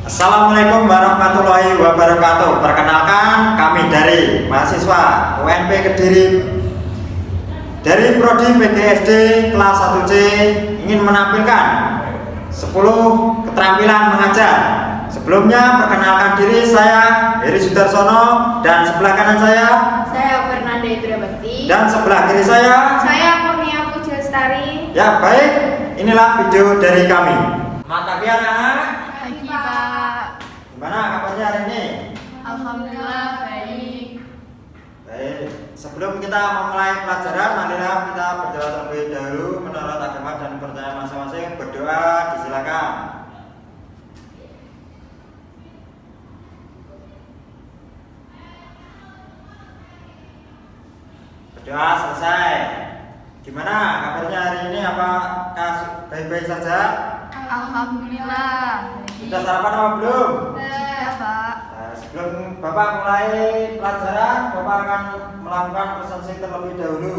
Assalamualaikum warahmatullahi wabarakatuh. Perkenalkan, kami dari mahasiswa UNP Kediri dari Prodi PGSD kelas 1C ingin menampilkan 10 keterampilan mengajar. Sebelumnya perkenalkan diri, saya Heri Sudarsono, dan sebelah kanan saya Fernanda Idrabakti, dan sebelah kiri saya Kurnia Pujastari. Ya, baik, inilah video dari kami. Mata biar anak. Pagi Pak. Gimana kabarnya hari ini? Alhamdulillah baik. Baik, sebelum kita memulai pelajaran, marilah kita berdoa terlebih dahulu menurut agama dan percaya masing-masing. Berdoa, disilakan. Berdoa selesai. Gimana kabarnya hari ini? Apakah baik-baik saja? Alhamdulillah. Sudah sarapan apa belum? Ya Pak. Nah, sebelum Bapak mulai pelajaran, Bapak akan melakukan presentasi terlebih dahulu.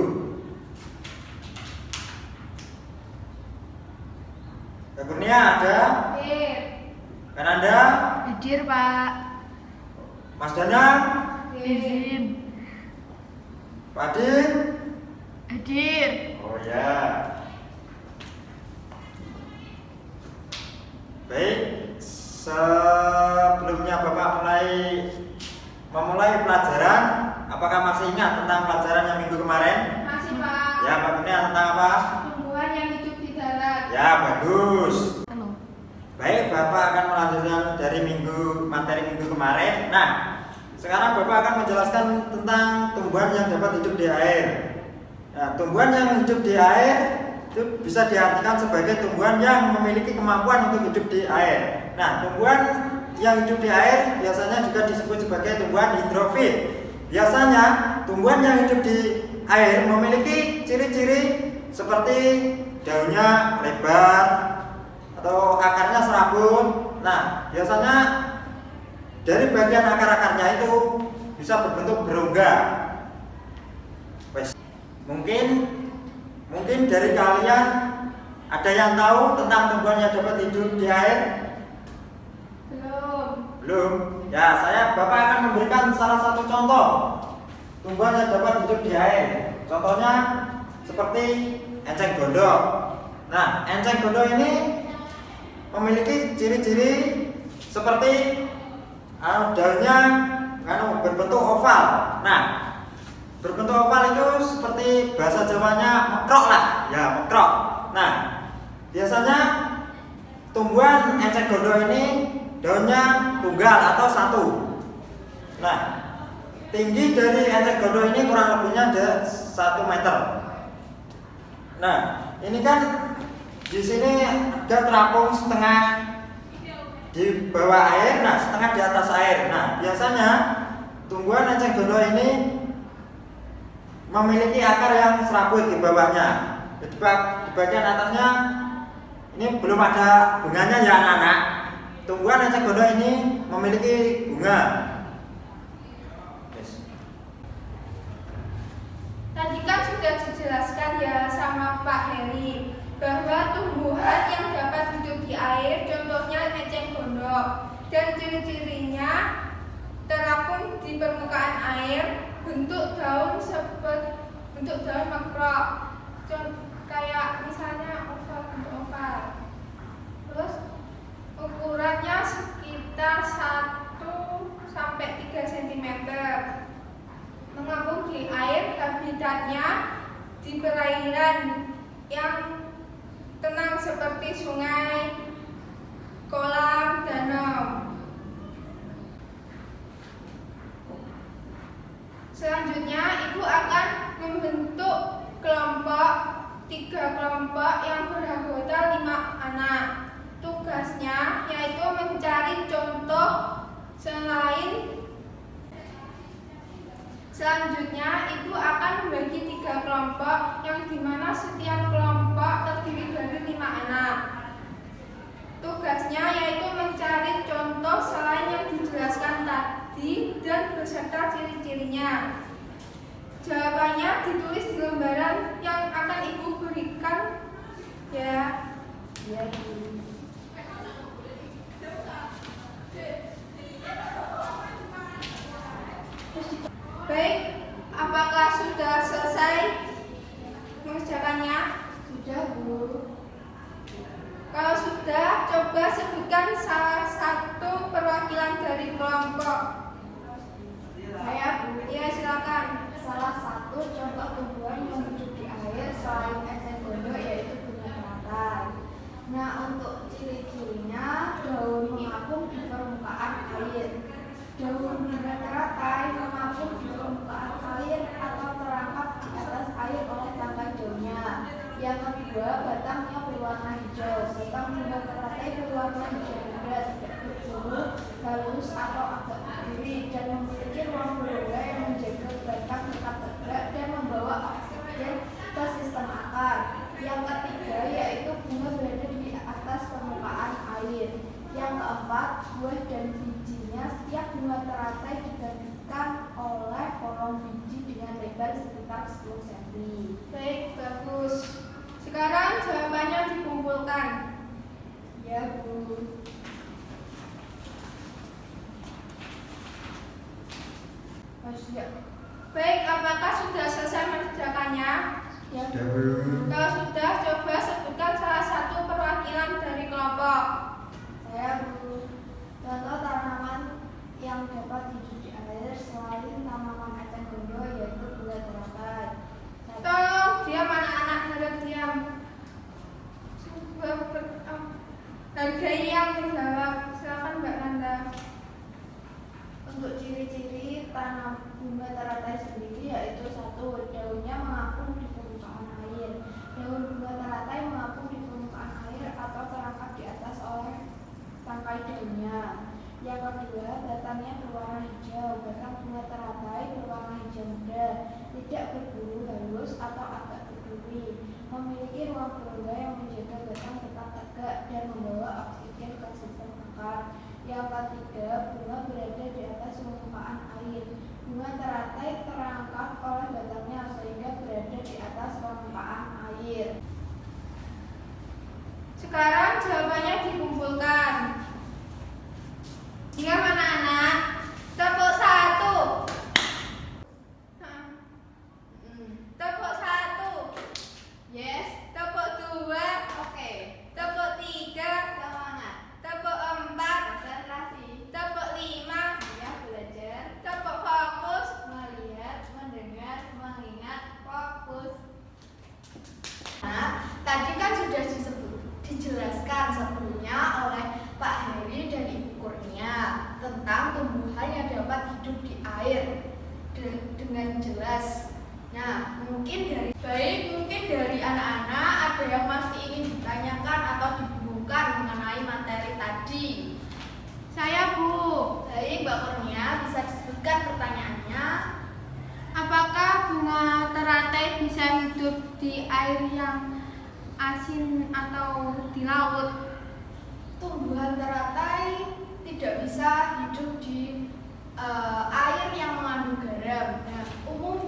Mbak Kurnia ada? Hadir. Kan Anda? Hadir Pak. Mas Danang? Izin. Pak Adin? Hadir. Oh ya. Baik, sebelumnya Bapak memulai pelajaran, apakah masih ingat tentang pelajaran yang minggu kemarin? Masih Pak. Ya, Pak Kurnia, tentang apa? Tumbuhan yang hidup di darat. Ya, bagus. Halo. Baik, Bapak akan melanjutkan dari materi minggu kemarin. Nah, sekarang Bapak akan menjelaskan tentang tumbuhan yang dapat hidup di air. Nah, tumbuhan yang hidup di air itu bisa diartikan sebagai tumbuhan yang memiliki kemampuan untuk hidup di air. Nah, tumbuhan yang hidup di air biasanya juga disebut sebagai tumbuhan hidrofit. Biasanya tumbuhan yang hidup di air memiliki ciri-ciri seperti daunnya lebar atau akarnya serabut. Nah, biasanya dari bagian akar-akarnya itu bisa berbentuk berongga. Mungkin dari kalian ada yang tahu tentang tumbuhan yang dapat hidup di air? Belum. Ya, Bapak akan memberikan salah satu contoh tumbuhan yang dapat hidup di air. Contohnya seperti enceng gondok. Nah, enceng gondok ini memiliki ciri-ciri seperti daunnya berbentuk oval. Nah, berbentuk oval itu seperti bahasa Jawanya mekrok lah, ya mekrok. Nah, biasanya tumbuhan enceng gondok ini daunnya tunggal atau satu. Nah, tinggi dari enceng gondok ini kurang lebihnya ada 1 meter. Nah, ini kan di sini ada terapung setengah di bawah air, nah setengah di atas air. Nah, biasanya tumbuhan enceng gondok ini memiliki akar yang serabut di bawahnya. Di bagian atasnya ini belum ada bunganya ya anak-anak. Tumbuhan enceng gondok ini memiliki bunga. Tadi kan sudah dijelaskan ya sama Pak Heri bahwa tumbuhan yang dapat hidup di air contohnya enceng gondok, dan ciri-cirinya terapung di permukaan air, bentuk daun mekrok, kayak misalnya oval, bentuk oval. Terus ukurannya sekitar 1-3 cm. Mengapung di air, habitatnya di perairan yang tenang seperti sungai, kolam, danau. Selanjutnya ibu akan membentuk 3 kelompok yang beranggota 5 anak. Tugasnya yaitu mencari contoh Selanjutnya ibu akan membagi 3 kelompok yang dimana setiap kelompok terdiri dari 5 anak. Tugasnya yaitu mencari contoh selain yang dijelaskan tadi dan beserta ciri-cirinya. Jawabannya ditulis di lembaran yang akan ibu berikan ya. perwakilan dari kelompok. Saya Ya, silakan. salah satu contoh tumbuhan yang hidup di air selain eceng gondok yaitu bunga teratai. Nah, untuk ciri-cirinya daun mengapung di permukaan air. Daun bunga teratai mengapung di permukaan air atau terangkap di atas air oleh tangkai daunnya. Yang kedua, batangnya berwarna hijau. Batang bunga teratai berwarna hijau muda, tidak berbulu, halus atau agak berduri dan memiliki ruang berongga yang menjaga batang tetap tegak dan membawa oksigen ke sistem akar. Yang ketiga yaitu bunga berada di atas permukaan air. Yang keempat, buah dan bijinya setiap bunga teratai digantikan oleh kolom biji dengan lebar sekitar 10 cm. Baik, bagus. Sekarang jawabannya dikumpulkan. Ya, Bu. Ya. Baik, apakah sudah selesai mengerjakannya? Ya, Sudah, Bu. Bu. Kalau sudah, coba sebutkan salah satu perwakilan dari kelompok. Saya, Bu. Contoh tanaman yang dapat hidup di air selain tanaman eceng gondok yaitu bunga teratai. Tolong diam anak-anak, harap diam. Hargai yang menjawab. Silakan Mbak Nanda. Untuk ciri-ciri tanam bunga teratai sendiri yaitu satu, daunnya mengapung di permukaan air. Daun bunga teratai mengapung di permukaan air atau terangkat di atas oleh tangkai daunnya. Yang kedua, batangnya berwarna hijau. Batang bunga teratai berwarna hijau muda, tidak berbulu halus atau agak berduri, memiliki ruang berongga yang menjaga batang tetap tegak dan membawa oksigen ke sistem akar. Yang ketiga, bunga berada di atas permukaan air. Bunga teratai terangkat oleh batangnya sehingga berada di atas permukaan air. Sekarang jawabannya dikumpulkan. Diam anak-anak. Tepuk satu. Tepuk satu. Yes, Tepuk dua. oke. Tepuk tiga. Semangat. Tepuk empat. Konsentrasi. Tepuk lima. Ya, belajar, Tepuk fokus. melihat, mendengar, mengingat, fokus. Nah, tadi kan sudah dijelaskan sebelumnya oleh Pak Heri dan Ibu Kurnia tentang tumbuhan yang dapat hidup di air dengan jelas. Nah, mungkin dari anak-anak ada yang masih ingin ditanyakan atau dibingungkan mengenai materi tadi. Saya Bu. Baik, Mbak Kurnia, bisa disebutkan pertanyaannya? Apakah bunga teratai bisa hidup di air yang asin atau di laut? Tumbuhan teratai tidak bisa hidup di air yang mengandung garam. Nah,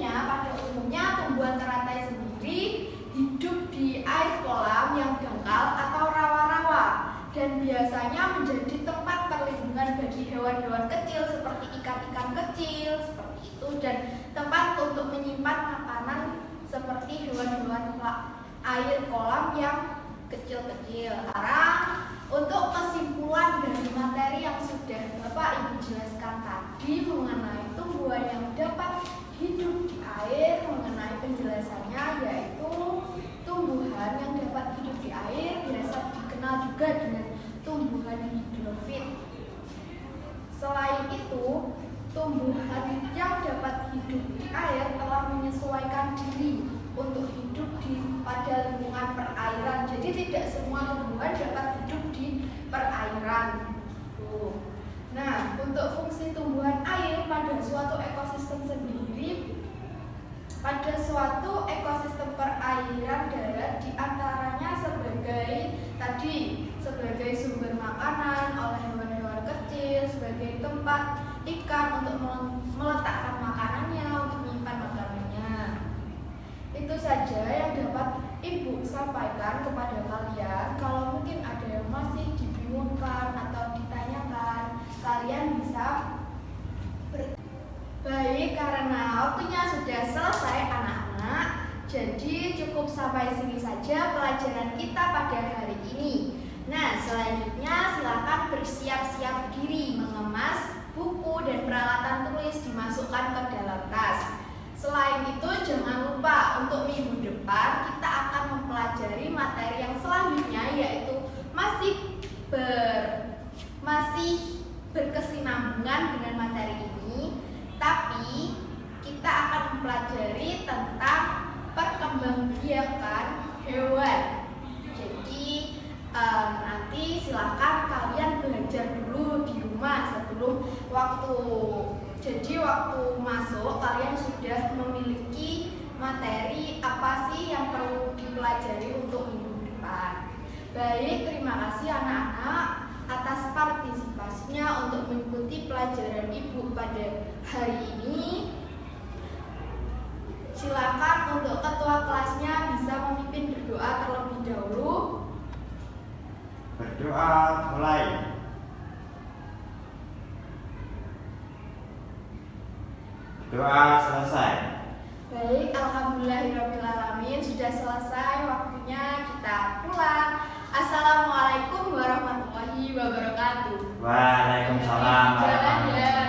pada umumnya tumbuhan teratai sendiri hidup di air kolam yang dangkal atau rawa-rawa dan biasanya menjadi tempat perlindungan bagi hewan-hewan kecil seperti ikan-ikan kecil seperti itu dan tempat untuk menyimpan makanan seperti hewan-hewan air kolam yang kecil-kecil. Sekarang untuk kesimpulan dari materi yang sudah Bapak Ibu jelaskan tadi mengenai tumbuhan yang dapat hidup di air, mengenai penjelasannya yaitu tumbuhan yang dapat hidup di air biasa dikenal juga dengan tumbuhan hidrofit. Selain itu, tumbuhan yang dapat hidup di air telah menyesuaikan diri untuk hidup pada lingkungan perairan. Jadi tidak semua tumbuhan dapat hidup di perairan. Nah, untuk fungsi tumbuhan air pada suatu ekosistem sendiri, pada suatu ekosistem perairan darat diantaranya sebagai sumber makanan oleh hewan-hewan kecil, sebagai tempat ikan untuk meletakkan makanannya, untuk menyimpan makanannya. Itu saja yang dapat Ibu sampaikan kepada kalian. Kalau mungkin ada yang masih dibingungkan atau ditanyakan, kalian bisa baik, karena waktunya sudah selesai anak-anak. Jadi cukup sampai sini saja pelajaran kita pada hari ini. Nah, selanjutnya silakan bersiap-siap diri mengemas buku dan peralatan tulis dimasukkan ke dalam tas. Selain itu, jangan lupa untuk minggu depan kita akan mempelajari materi yang selanjutnya, yaitu masih berkesinambungan dengan materi ini, tapi kita akan mempelajari tentang perkembangbiakan hewan. Jadi nanti silakan kalian belajar dulu di rumah sebelum waktu masuk kalian sudah memiliki materi apa sih yang perlu dipelajari untuk minggu depan. Baik, terima kasih anak-anak atas partisipasinya untuk mengikuti pelajaran Ibu pada hari ini. Silakan untuk ketua kelasnya bisa memimpin berdoa terlebih dahulu. Berdoa mulai. Doa selesai. Baik, alhamdulillahirrahmanirrahim, sudah selesai waktunya kita pulang. Assalamualaikum warahmatullahi wabarakatuh. Waalaikumsalam warahmatullahi wabarakatuh.